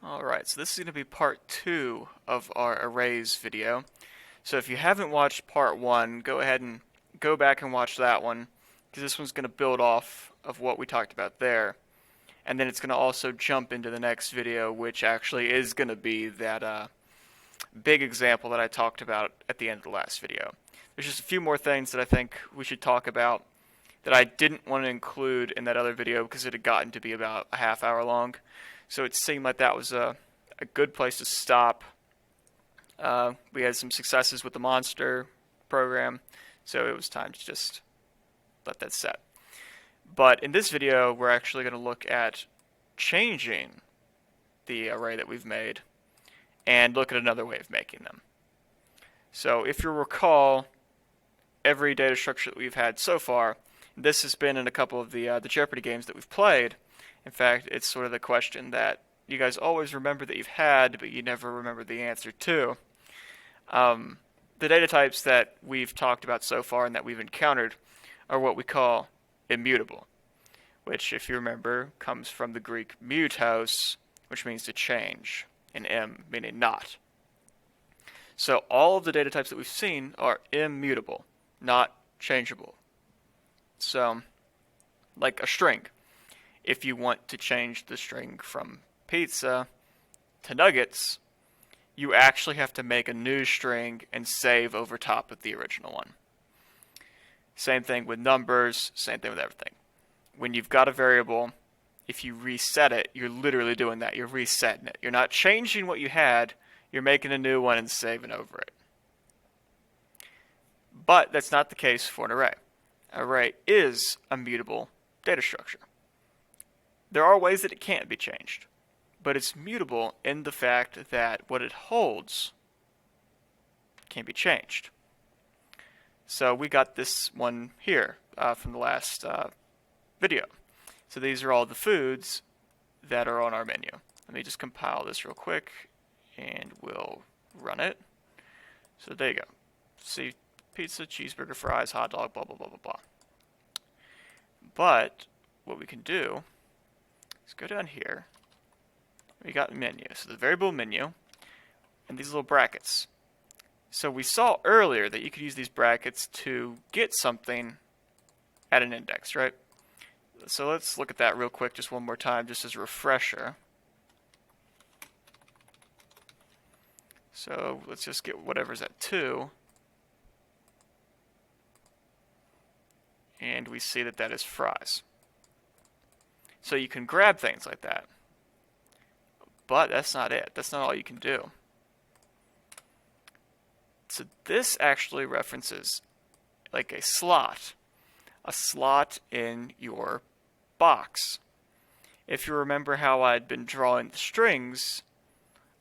Alright, so this is going to be part 2 of our arrays video. So if you haven't watched part 1, go ahead and go back and watch that one, because this one's going to build off of what we talked about there. And then it's going to also jump into the next video, which actually is going to be that big example that I talked about at the end of the last video. There's just a few more things that I think we should talk about that I didn't want to include in that other video because it had gotten to be about a half hour long. So it seemed like that was a good place to stop. We had some successes with the monster program, so it was time to just let that set. But in this video, we're actually going to look at changing the array that we've made and look at another way of making them. So if you recall, every data structure that we've had so far, this has been in a couple of the Jeopardy games that we've played. In fact, it's sort of the question that you guys always remember that you've had, but you never remember the answer to. The data types that we've talked about so far and that we've encountered are what we call immutable, which, if you remember, comes from the Greek mutos, which means to change, and m meaning not. So all of the data types that we've seen are immutable, not changeable. So, like a string. If you want to change the string from pizza to nuggets, you actually have to make a new string and save over top of the original one. Same thing with numbers, same thing with everything. When you've got a variable, if you reset it, you're literally doing that. You're resetting it. You're not changing what you had, you're making a new one and saving over it. But that's not the case for an array. An array is a mutable data structure. There are ways that it can't be changed, but it's mutable in the fact that what it holds can be changed. So we got this one here from the last video. So these are all the foods that are on our menu. Let me just compile this real quick and we'll run it. So there you go. See, pizza, cheeseburger, fries, hot dog, blah, blah, blah, blah, blah. But what we can do, let's go down here. We got the menu. So the variable menu and these little brackets. So we saw earlier that you could use these brackets to get something at an index, right? So let's look at that real quick just one more time, just as a refresher. So let's just get whatever's at 2. And we see that that is fries. So you can grab things like that. But that's not it. That's not all you can do. So this actually references like a slot in your box. If you remember how I'd been drawing the strings,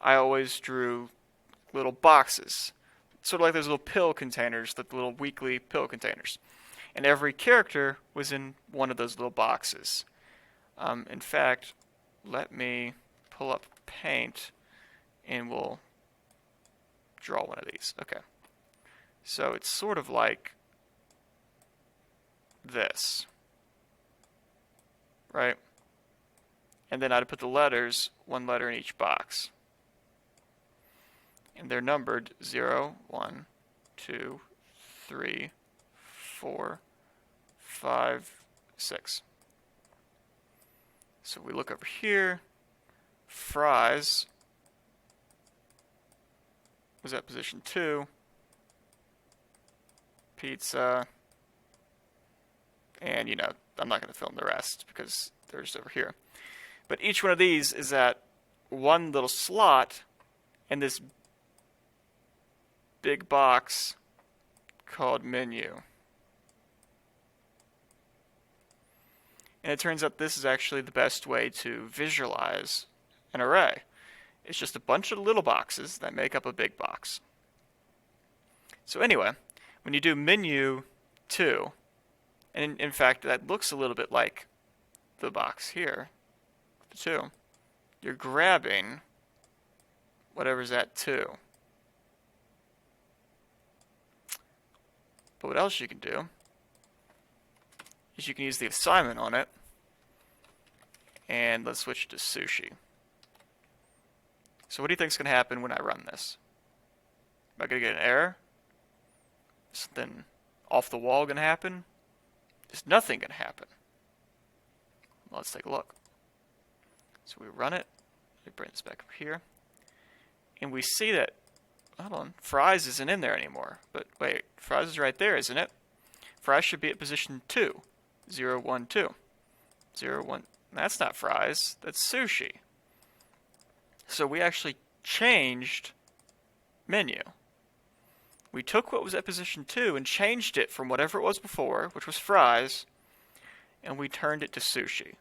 I always drew little boxes. Sort of like those little pill containers, the little weekly pill containers. And every character was in one of those little boxes. In fact, let me pull up Paint and we'll draw one of these. Okay. So it's sort of like this, right? And then I'd put the letters, one letter in each box. And they're numbered 0, 1, 2, 3, 4, 5, 6. So we look over here. Fries was at position 2. Pizza. And, you know, I'm not going to film the rest because they're just over here. But each one of these is at one little slot in this big box called menu. And it turns out this is actually the best way to visualize an array. It's just a bunch of little boxes that make up a big box. So anyway, when you do menu 2, and in fact that looks a little bit like the box here, the 2, you're grabbing whatever's at 2. But what else you can do is you can use the assignment on it, and let's switch to sushi. So what do you think is going to happen when I run this? Am I going to get an error? Something off the wall going to happen? Is nothing going to happen? Let's take a look. So we run it. Let me bring this back up here. And we see that, hold on, Fries isn't in there anymore. But wait, Fries is right there, isn't it? Fries should be at position 2. 0, 1, 2. 0, 1. That's not Fries. That's Sushi. So we actually changed menu. We took what was at position 2 and changed it from whatever it was before, which was Fries, and we turned it to Sushi.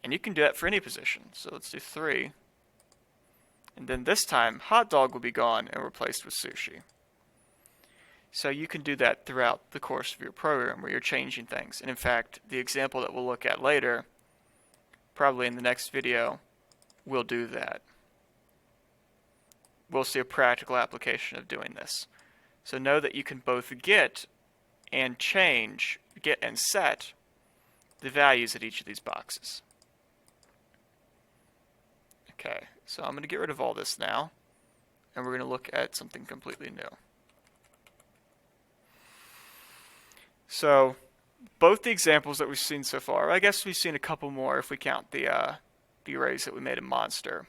And you can do that for any position. So let's do 3. And then this time, hot dog will be gone and replaced with Sushi. So you can do that throughout the course of your program where you're changing things. And in fact, the example that we'll look at later, probably in the next video, will do that. We'll see a practical application of doing this. So know that you can both get and change, get and set the values at each of these boxes. Okay, so I'm going to get rid of all this now, and we're going to look at something completely new. So, both the examples that we've seen so far, I guess we've seen a couple more if we count the arrays that we made in Monster.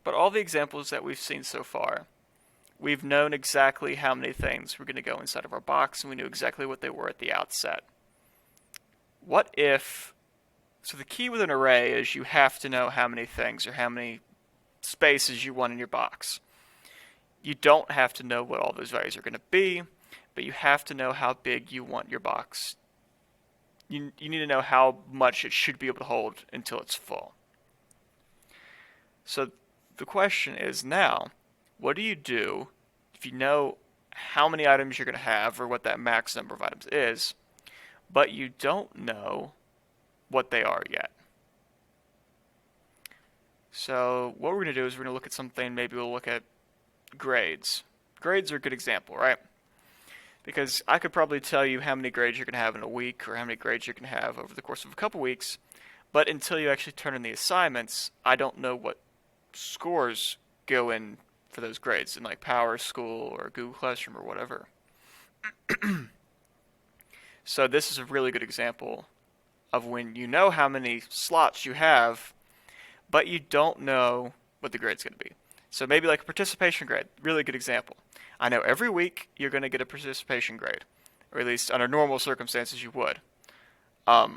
But all the examples that we've seen so far, we've known exactly how many things were going to go inside of our box, and we knew exactly what they were at the outset. What if... So the key with an array is you have to know how many things or how many spaces you want in your box. You don't have to know what all those values are going to be, but you have to know how big you want your box. You need to know how much it should be able to hold until it's full. So the question is now, what do you do if you know how many items you're going to have or what that max number of items is, but you don't know what they are yet? So what we're going to do is we're going to look at something, maybe we'll look at grades. Grades are a good example, right? Because I could probably tell you how many grades you're going to have in a week or how many grades you're going to have over the course of a couple weeks, but until you actually turn in the assignments, I don't know what scores go in for those grades in like Power School or Google Classroom or whatever. So this is a really good example of when you know how many slots you have, but you don't know what the grade's going to be. So maybe like a participation grade, really good example. I know every week you're going to get a participation grade, or at least under normal circumstances you would. You're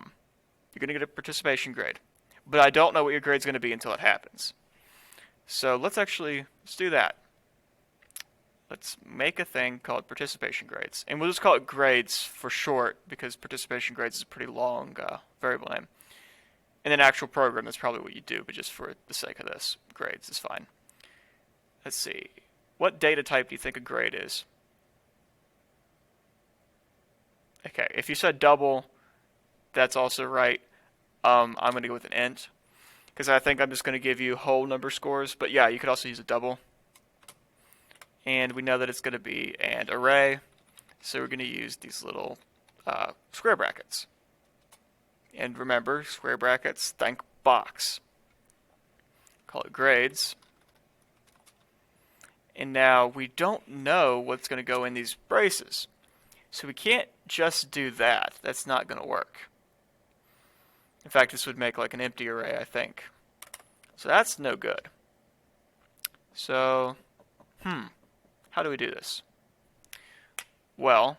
going to get a participation grade, but I don't know what your grade's going to be until it happens. So let's do that. Let's make a thing called participation grades. And we'll just call it grades for short because participation grades is a pretty long variable name. In an actual program, that's probably what you do, but just for the sake of this, grades is fine. Let's see. What data type do you think a grade is? Okay, if you said double, that's also right. I'm going to go with an int because I think I'm just going to give you whole number scores. But yeah, you could also use a double. And we know that it's going to be an array, so we're going to use these little square brackets. And remember, square brackets, think box. Call it grades. And now we don't know what's going to go in these braces. So we can't just do that. That's not going to work. In fact, this would make like an empty array, I think. So that's no good. So, how do we do this? Well,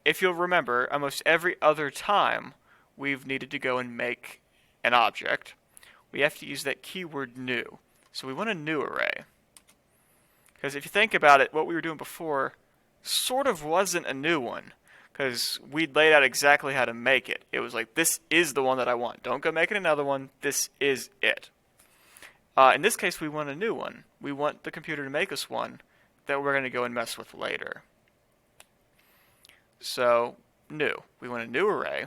if you'll remember, almost every other time we've needed to go and make an object, we have to use that keyword new. So we want a new array. Because if you think about it, what we were doing before sort of wasn't a new one. Because we'd laid out exactly how to make it. It was like, this is the one that I want. Don't go making another one. This is it. In this case, we want a new one. We want the computer to make us one that we're going to go and mess with later. So, new. We want a new array.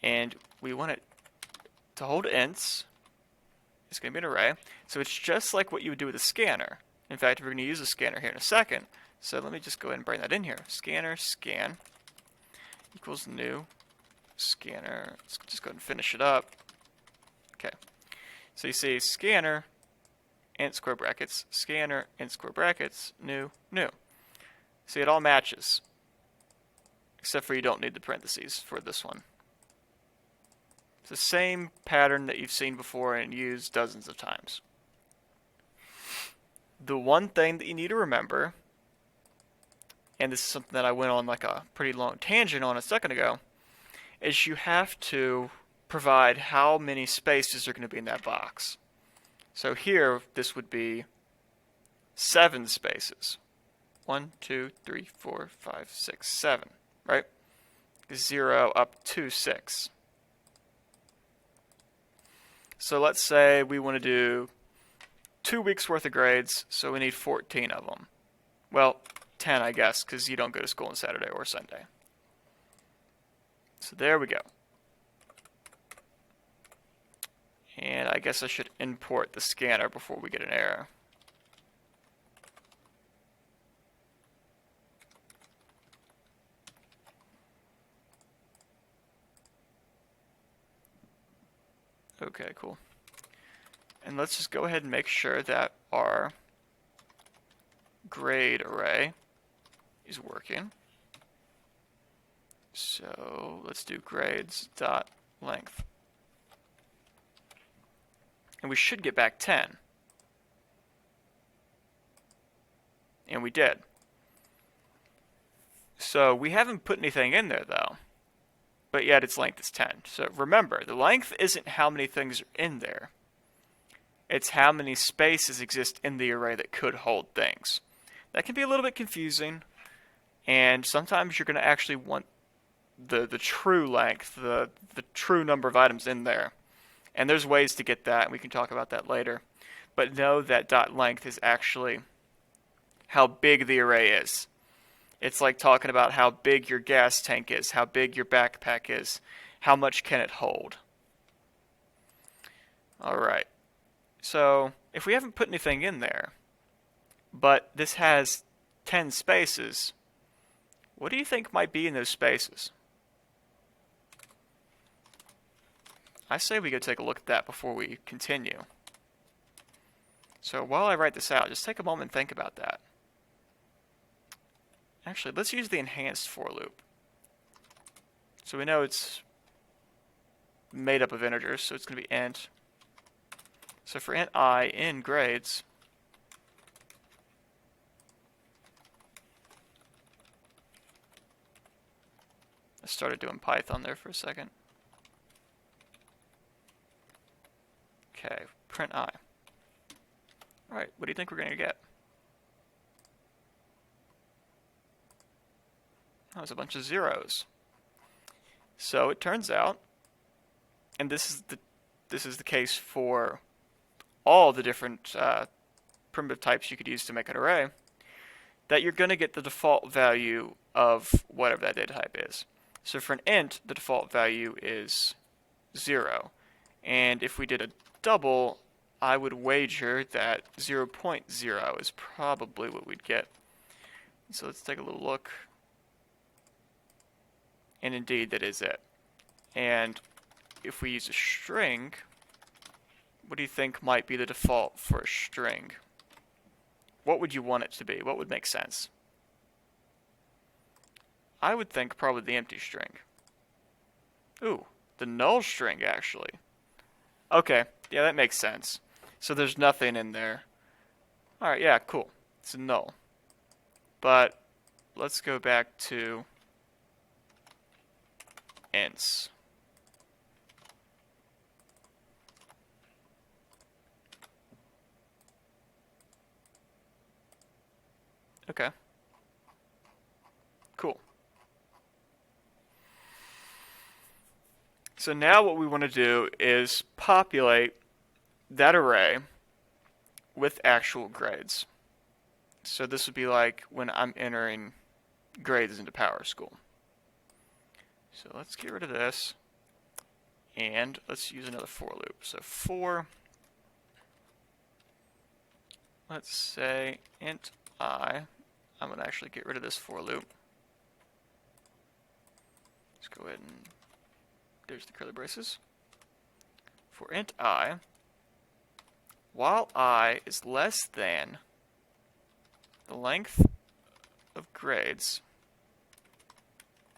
And we want it to hold ints. It's going to be an array. So it's just like what you would do with a scanner. In fact, we're going to use a scanner here in a second. So let me just go ahead and bring that in here. Scanner, scan, equals new, scanner. Let's just go ahead and finish it up. Okay. So you see scanner, int square brackets, scanner, int square brackets, new, new. See, it all matches. Except for you don't need the parentheses for this one. It's the same pattern that you've seen before and used dozens of times. The one thing that you need to remember, and this is something that I went on like a pretty long tangent on a second ago, is you have to provide how many spaces are going to be in that box. So here, this would be 7 spaces. 1, 2, 3, 4, 5, 6, 7, right? 0 up to 6. So let's say we want to do 2 weeks worth of grades, so we need 14 of them. Well, 10 I guess, because you don't go to school on Saturday or Sunday. So there we go. And I guess I should import the scanner before we get an error. Okay, cool. And let's just go ahead and make sure that our grade array is working. So let's do grades dot length. And we should get back 10. And we did. So we haven't put anything in there though. But yet its length is 10. So remember, the length isn't how many things are in there. It's how many spaces exist in the array that could hold things. That can be a little bit confusing, and sometimes you're going to actually want the true length, the true number of items in there. And there's ways to get that, and we can talk about that later. But know that dot length is actually how big the array is. It's like talking about how big your gas tank is, how big your backpack is, how much can it hold. Alright, so if we haven't put anything in there, but this has 10 spaces, what do you think might be in those spaces? I say we go take a look at that before we continue. So while I write this out, just take a moment and think about that. Actually, let's use the enhanced for loop. So we know it's made up of integers, so it's going to be int. So for int I in grades, I started doing Python there for a second. Okay, print I. Alright, what do you think we're going to get? That was a bunch of zeros. So it turns out, and this is the case for all the different primitive types you could use to make an array, that you're going to get the default value of whatever that data type is. So for an int, the default value is 0. And if we did a double, I would wager that 0.0 is probably what we'd get. So let's take a little look. And indeed, that is it. And if we use a string, what do you think might be the default for a string? What would you want it to be? What would make sense? I would think probably the empty string. Ooh, the null string, actually. Okay, yeah, that makes sense. So there's nothing in there. Alright, yeah, cool. It's a null. But let's go back to ints. Okay. Cool. So now what we want to do is populate that array with actual grades. So this would be like when I'm entering grades into PowerSchool. So let's get rid of this, and let's use another for loop. So for, let's say int I. I'm going to actually get rid of this for loop. Let's go ahead and there's the curly braces. For int I, while I is less than the length of grades,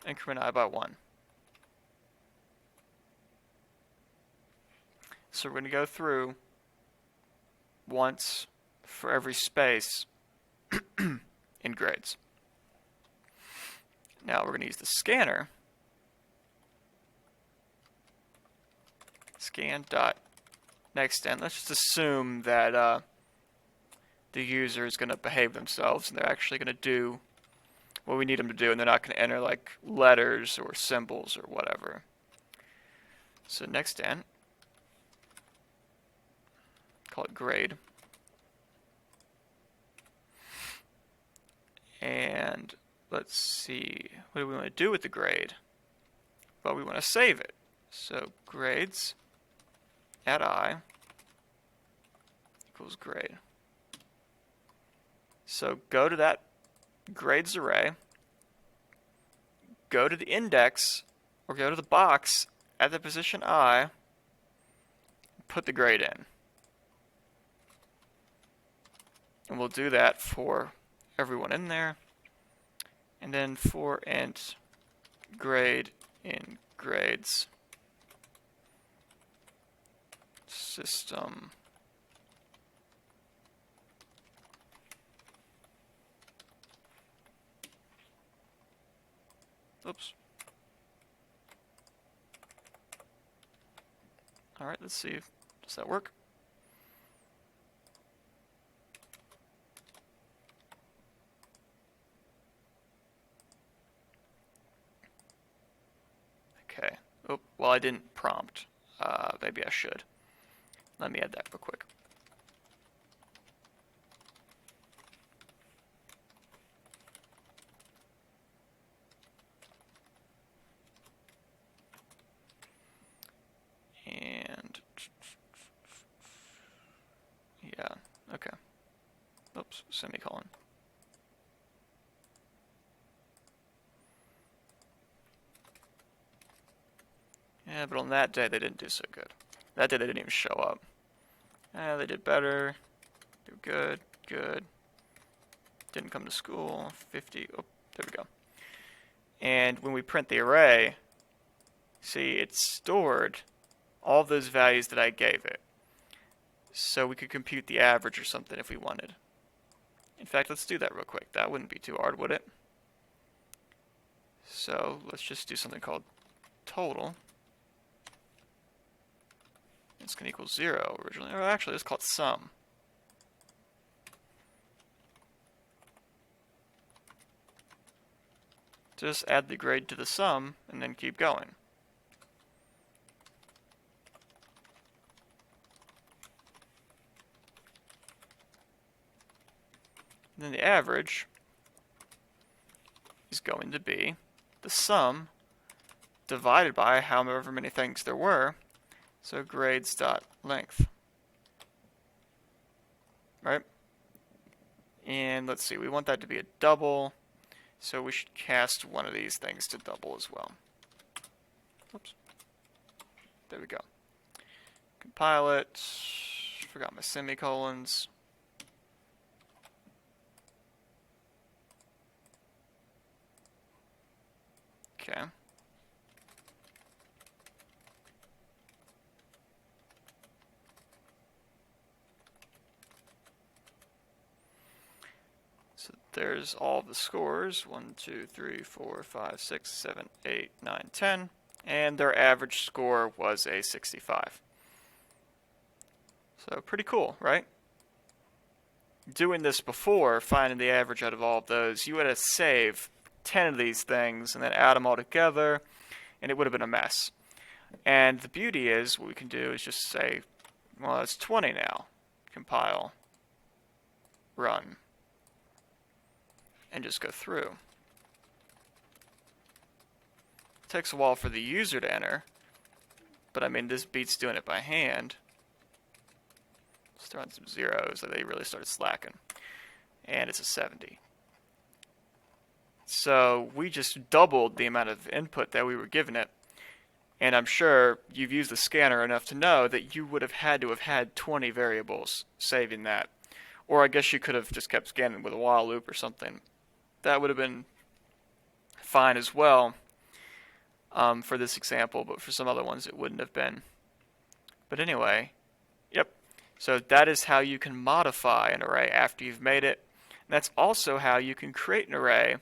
increment I by 1. So we're going to go through once for every space in grades. Now we're going to use the scanner. Scan.nextEnd. Let's just assume that the user is going to behave themselves and they're actually going to do what we need them to do, and they're not going to enter like letters or symbols or whatever. So nextEnd, call it grade. And let's see, what do we want to do with the grade? Well, we want to save it. So grades at I equals grade. So go to that grades array, go to the index, or go to the box at the position I, put the grade in. And we'll do that for everyone in there. And then for int grade in grades system oops. Alright, let's see. Does that work? Okay. Oh, well, I didn't prompt. Maybe I should. Let me add that real quick. And yeah, okay. Oops, semicolon. Yeah, but on that day they didn't do so good. That day they didn't even show up. They did better. Do good, good. Didn't come to school. 50. Oh, there we go. And when we print the array, see, it's stored all those values that I gave it. So we could compute the average or something if we wanted. In fact, let's do that real quick. That wouldn't be too hard, would it? So let's just do something called total. It's going to equal 0 originally. Or actually, let's call it sum. Just add the grade to the sum and then keep going. And then the average is going to be the sum divided by however many things there were. So grades.length. Right? And let's see, we want that to be a double. So we should cast one of these things to double as well. Oops. There we go. Compile it. Forgot my semicolons. Okay. So there's all the scores. 1, 2, 3, 4, 5, 6, 7, 8, 9, 10. And their average score was a 65. So pretty cool, right? Doing this before, finding the average out of all of those, you would have saved 10 of these things and then add them all together, and it would have been a mess. And the beauty is, what we can do is just say, well, it's 20 now. Compile, run, and just go through. It takes a while for the user to enter, but I mean, this beats doing it by hand. Let's throw in some zeros, so they really started slacking. And it's a 70. So we just doubled the amount of input that we were giving it, And I'm sure you've used the scanner enough to know that you would have had to have had 20 variables saving that. Or I guess you could have just kept scanning with a while loop or something. That would have been fine as well for this example, but for some other ones it wouldn't have been. But anyway, yep. So that is how you can modify an array after you've made it. And that's also how you can create an array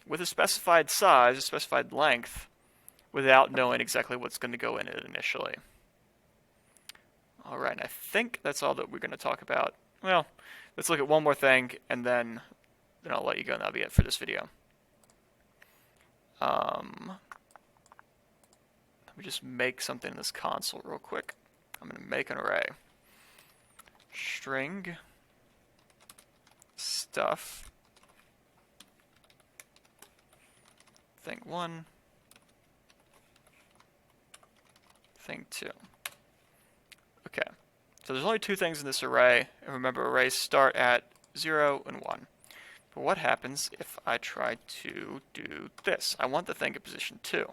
with a specified size, a specified length, without knowing exactly what's going to go in it initially. Alright, I think that's all that we're going to talk about. Well, let's look at one more thing, and then I'll let you go, and that'll be it for this video. Let me just make something in this console real quick. I'm going to make an array. String stuff thing 1 thing 2. Okay, so there's only 2 things in this array, and remember arrays start at 0 and 1. But what happens if I try to do this? I want the thing at position 2.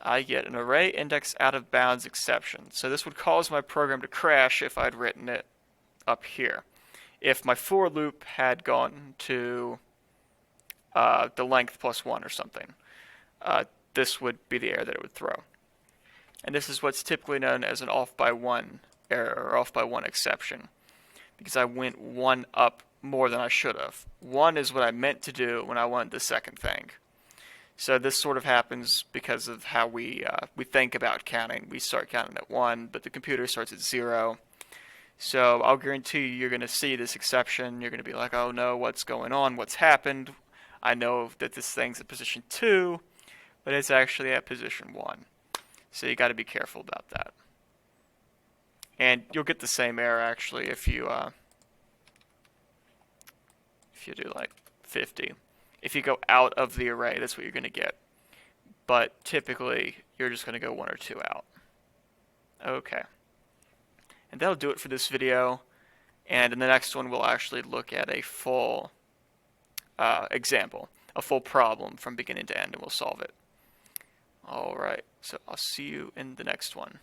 I get an array index out of bounds exception. So this would cause my program to crash if I'd written it up here. If my for loop had gone to the length plus 1 or something, this would be the error that it would throw. And this is what's typically known as an off by 1 error, or off by 1 exception, because I went 1 up more than I should have. 1 is what I meant to do when I wanted the second thing. So this sort of happens because of how we think about counting. We start counting at 1, but the computer starts at 0. So I'll guarantee you're going to see this exception. You're going to be like, oh no, what's going on? What's happened? I know that this thing's at position 2, but it's actually at position 1. So you got to be careful about that. And you'll get the same error actually if you do like 50. If you go out of the array, that's what you're going to get. But typically, you're just going to go 1 or 2 out. Okay. And that'll do it for this video. And in the next one, we'll actually look at a full example, a full problem from beginning to end, and we'll solve it. Alright, so I'll see you in the next one.